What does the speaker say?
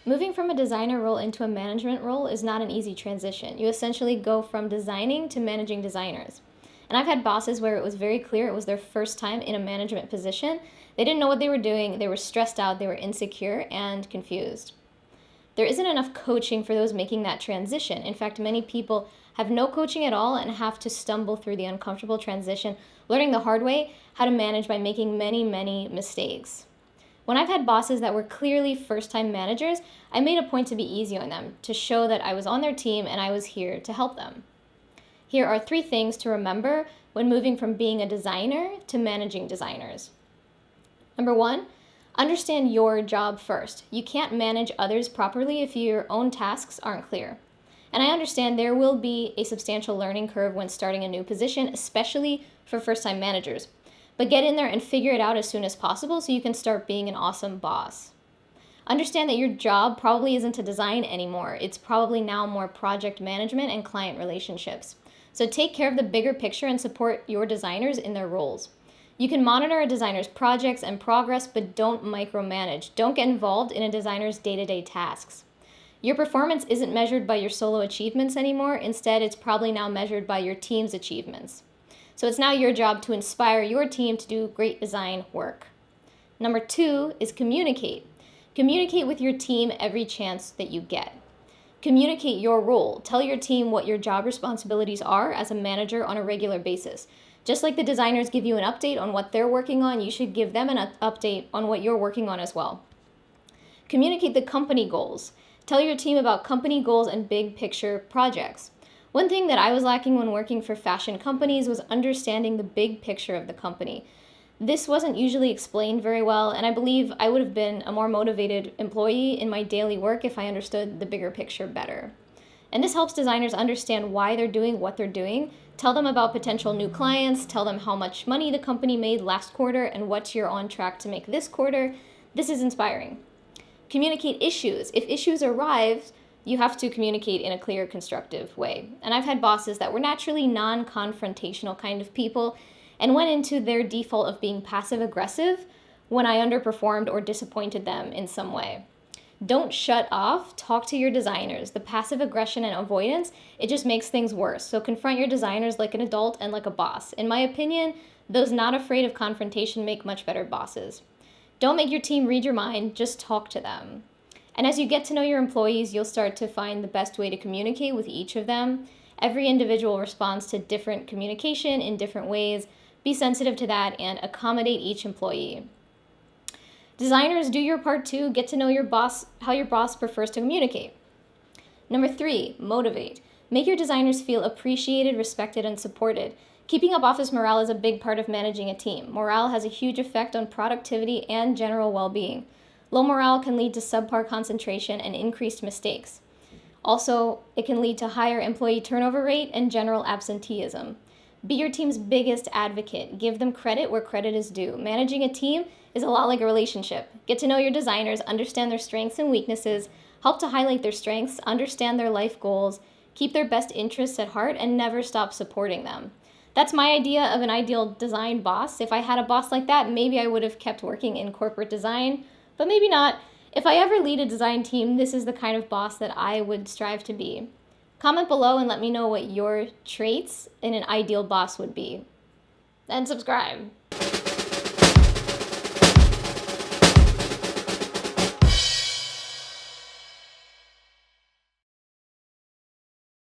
Moving from a designer role into a management role is not an easy transition. You essentially go from designing to managing designers. And I've had bosses where it was very clear it was their first time in a management position. They didn't know what they were doing, they were stressed out, they were insecure and confused. There isn't enough coaching for those making that transition. In fact, many people have no coaching at all and have to stumble through the uncomfortable transition, learning the hard way how to manage by making many, many mistakes. When I've had bosses that were clearly first time managers, I made a point to be easy on them, to show that I was on their team and I was here to help them. Here are 3 things to remember when moving from being a designer to managing designers. Number 1, understand your job first. You can't manage others properly if your own tasks aren't clear. And I understand there will be a substantial learning curve when starting a new position, especially for first-time managers. But get in there and figure it out as soon as possible so you can start being an awesome boss. Understand that your job probably isn't to design anymore. It's probably now more project management and client relationships. So take care of the bigger picture and support your designers in their roles. You can monitor a designer's projects and progress, but don't micromanage. Don't get involved in a designer's day-to-day tasks. Your performance isn't measured by your solo achievements anymore. Instead, it's probably now measured by your team's achievements. So it's now your job to inspire your team to do great design work. Number 2 is communicate. Communicate with your team every chance that you get. Communicate your role. Tell your team what your job responsibilities are as a manager on a regular basis. Just like the designers give you an update on what they're working on, you should give them an update on what you're working on as well. Communicate the company goals. Tell your team about company goals and big picture projects. One thing that I was lacking when working for fashion companies was understanding the big picture of the company. This wasn't usually explained very well, and I believe I would have been a more motivated employee in my daily work if I understood the bigger picture better. And this helps designers understand why they're doing what they're doing, tell them about potential new clients, tell them how much money the company made last quarter and what you're on track to make this quarter. This is inspiring. Communicate issues. If issues arise, you have to communicate in a clear, constructive way. And I've had bosses that were naturally non-confrontational kind of people and went into their default of being passive-aggressive when I underperformed or disappointed them in some way. Don't shut off. Talk to your designers. The passive aggression and avoidance, it just makes things worse. So confront your designers like an adult and like a boss. In my opinion, those not afraid of confrontation make much better bosses. Don't make your team read your mind. Just talk to them. And as you get to know your employees, you'll start to find the best way to communicate with each of them. Every individual responds to different communication in different ways. Be sensitive to that and accommodate each employee. Designers, do your part too. Get to know your boss, how your boss prefers to communicate. Number 3, motivate. Make your designers feel appreciated, respected, and supported. Keeping up office morale is a big part of managing a team. Morale has a huge effect on productivity and general well-being. Low morale can lead to subpar concentration and increased mistakes. Also, it can lead to higher employee turnover rate and general absenteeism. Be your team's biggest advocate. Give them credit where credit is due. Managing a team is a lot like a relationship. Get to know your designers, understand their strengths and weaknesses, help to highlight their strengths, understand their life goals, keep their best interests at heart, and never stop supporting them. That's my idea of an ideal design boss. If I had a boss like that, maybe I would have kept working in corporate design, but maybe not. If I ever lead a design team, this is the kind of boss that I would strive to be. Comment below and let me know what your traits in an ideal boss would be. And subscribe.